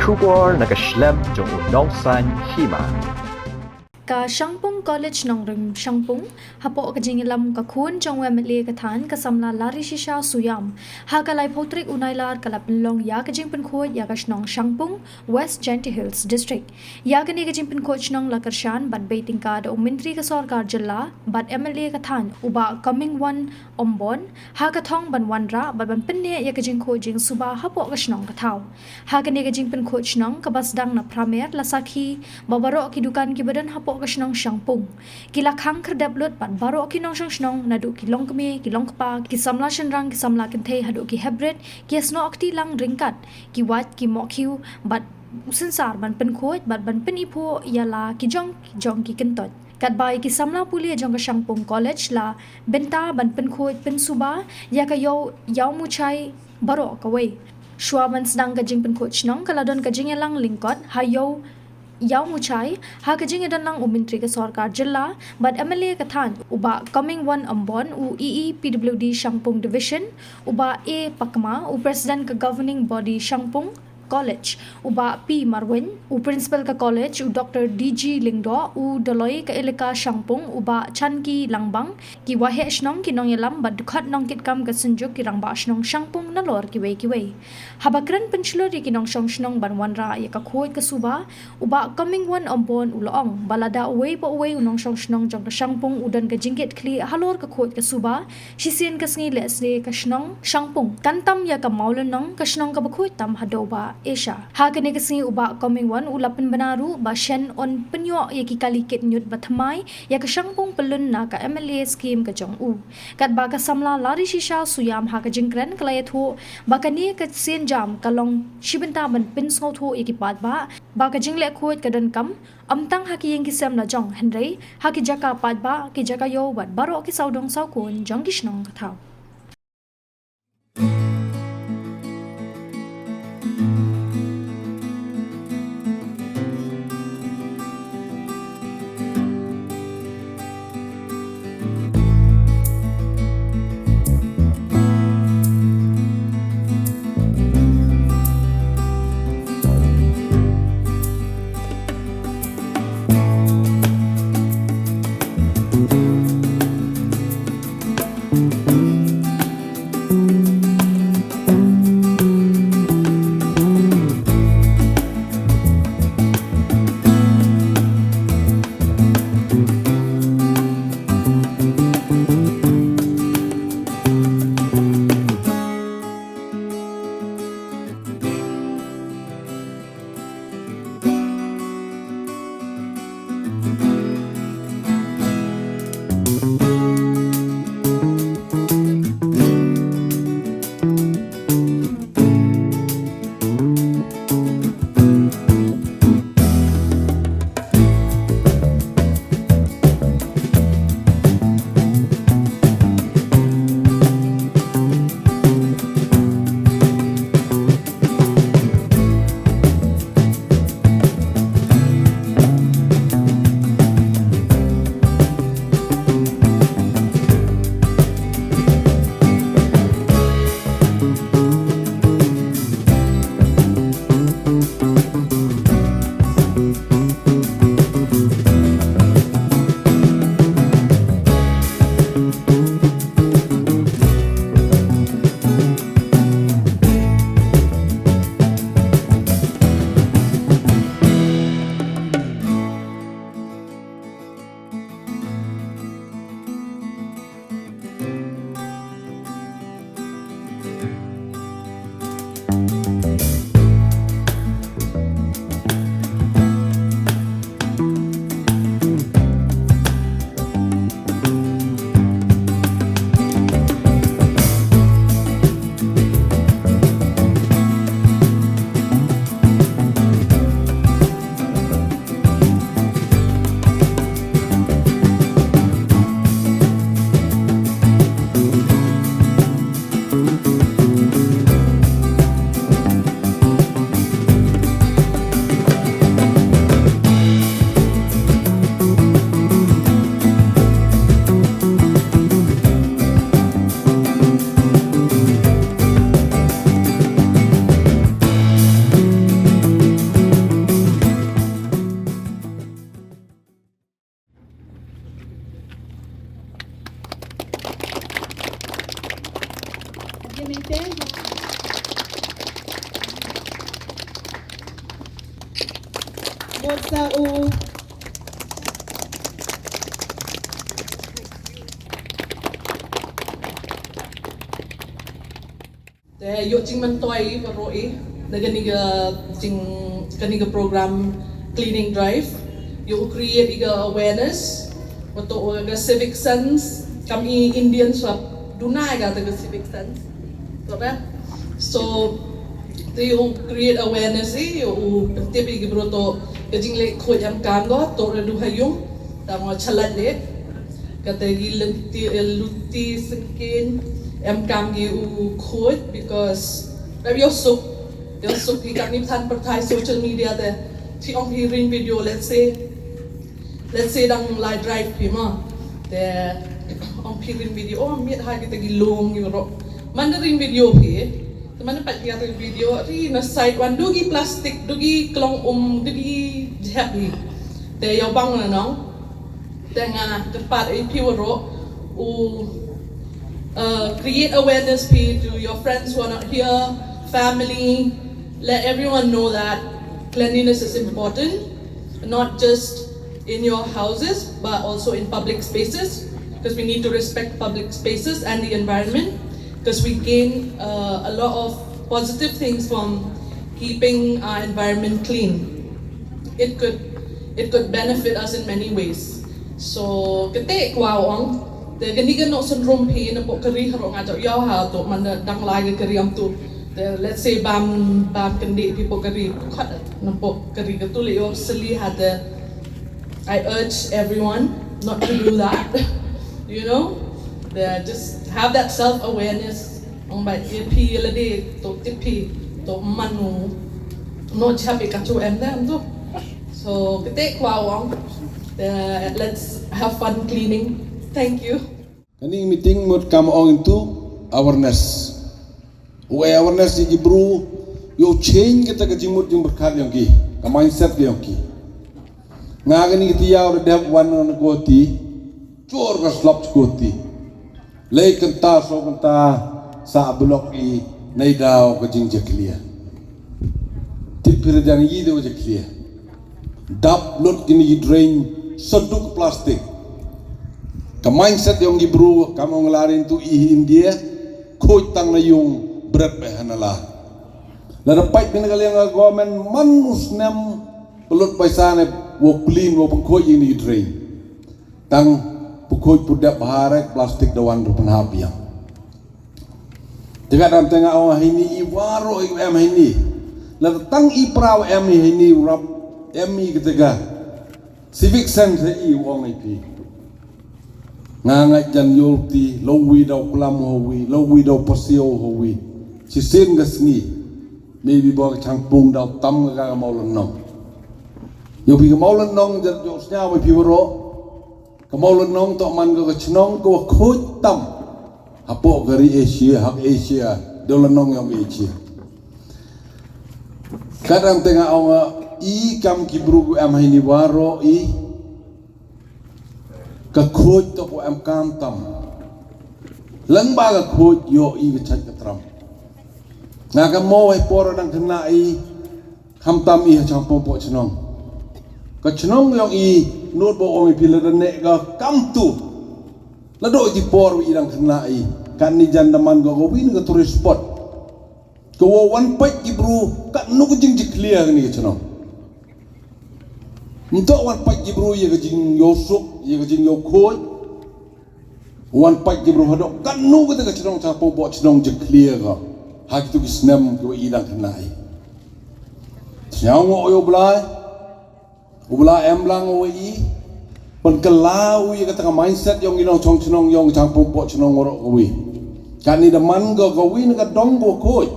Shubor nakaslem jong unongsan Hima. Ka Shangpung College Nongrim Shangpung hapo ka jingilam ka khun jong wemle ka than ka samla lari shisha suyam ha ka lai photrik unailar ka Pynlong ya ka jingpen Khuid ya ka Shnong Shangpung West Genti Hills District ya ka ni ka jingpen Khuid Shnong la karshan bad baiting ka da umintri ka sarkar jilla bad MLA ka than uba coming one ombon ha ka thong ban wanra bad ban pinne ya ka jing Khuid jing Suba hapo ka Shnong ka Thaw ha ka ni ka jingpen Khuid Shnong ka basdang na pramer la sakhi babaro ki dukan ki badan hapo ka Shnong Shangpung kila khang kerdap lut ban baro ki nong Shnong nadu ki long kme ki long kpa ki samla shenrang ki samla kenthe hadu ki hebret ki sno akti lang ringkat ki wat ki mokhiu bat sensar ban pen Khuid bat ban pen ipo yala ki jong ki kentot kat bai ki samla puli jong ka Shangpung College la Bynta ban pen Khuid pen Suba ya ka yaw mu chai baro ka wei shwa ban sedang ka jing pen Khuid Shnong kala don ka jing lang lingkot ha yaw muchai ha ka jing dan lang umintri ka sarkar jilla bad MLA ka than uba coming one ambon u PWD Shangpung division uba A pakma u president ka governing body Shangpung College uba P Marwin u principal ka college u Dr DG Lingdo u Doloi ka eleka Shangpung uba Chanki Langbang ki wahe Shnong ki nong yalam bad dukhat nong kit kam ka sunjuk ki rangba Shnong Shangpung na lor ki wei habakran penchlo ki nong Shnong ban wanra ya ka Khuid ka Suba uba coming one ombon u loong balada wei po wei u nong Shnong jong ka Shangpung udan ka jingget kli halor ka Khuid ka Suba shisien ka sngi le se ka Shnong Shangpung kantam ya ka maulen nong ka Shnong ka Khuid tam hadoba Asia ha kene kasi uba coming one ulapan banaru ba shen on penyo ya ki kalikit nyut bathamai ya ka Shangpung pelun na ka MLA scheme ka jong u kat ba ka samla lari shisha suyam ha ka jingkren klaya tho ba ka ni ka sen jam kalong shibenta ban pin sngo tho ya ki pat ba ka jingle Khuid ka don kam amtang ha ki yang ki sem la jong henrei ha ki jaka pat ba ki jaka yo bat baro ki saudong saukun jong ki Shnong ka Thaw Otsa u yo jing man toy paroi naganiga jing kaniga program cleaning drive yo create iga awareness wato ga civic sense kami Indian swap dunay ga taga civic sense so yo create awareness yo tipi gi broto kajing le Khuid am kango to redu hayung tamo chalat le katagi luti skin em cam gi u Khuid because yo sup hi kami than pertai social media de thi ong hi ring video let's say dang live drive Hima de ong hi ring video miet ha kita gi long gi ro man ring video hi teman pat gi ring video ri na side one dugi plastic dugi klong dugi happy de yo bang na nong de nga tepat ai pi ro u create awareness to your friends who are not here, family. Let everyone know that cleanliness is important, not just in your houses, but also in public spaces, because we need to respect public spaces and the environment, because we gain a lot of positive things from keeping our environment clean. It could benefit us in many ways. So, kete kwawang. The ganigan no syndrome pain na po kari harong ato yaw ha to man dang lagi kari am to let's say bam kandi people kari kat na po kari katuli yo sali had I urge everyone not to do that you know just have that self awareness on by ep lade to tipi to manu no chapi katu em dam to so kete kwawang let's have fun cleaning. Thank you. Kani meeting mut come on into awareness. Awareness di bro yo change kita kejimut jing berkat yang ki, ka mindset yang ki. Ngagani kita yaw de one on goti, chor ka slap goti. Lei kenta so kenta sa blok i nei daw ka jing je clear. Tipir dan yi de je clear. Dap lot gini drain seduk plastik. Ka mindset yung gibru kamong larin tu i India Khuid tang na yung berat behanala. Ladapay pinagaling government manus nem pelot paisane wo clean wo pengkoi ini drain. Tang pukoi pudap baharek plastik dawan ru penhabiang. Jika dalam tengah orang ini iwaro em ini. Ladatang ipraw em ini rap em ketiga. Civic sense i wong ipi. Ngangat jan yulti lowi daw klam howi lowi daw pasio howi sisin gasni maybe bog Shangpung daw tam ga maulan nong yo bi maulan nong jar jo snya wi piwro ka maulan nong to man ga Shnong ko Khuid tam hapo gari Asia hak Asia dolan nong yang Asia kadang tengah orang i kam kibru am ini waro i ka Khuid to ko am kantam lang ba ka Khuid yo i gachat katram nga ka mo ay poro dang kena i hamtam i Shangpung po Shnong ka Shnong yo i not bo ong pila ne ka kam tu la do di por i dang kena i kan ni jandaman go win ka tourist spot ko one page i bro ka nu ko jing clear ni Shnong untuk wan pagi bro ye gajing yosuk ye gajing yokoi wan pagi bro hadok kanu kita Shnong Shangpung bo Shnong je clear ga hak tu kisnem ko idang kenai nyang o yo blai em lang o i pon kelau ye kata mindset yong inong chong Shnong yong Shangpung bo Shnong ro ko wi kan ni daman go wi na dong go Khuid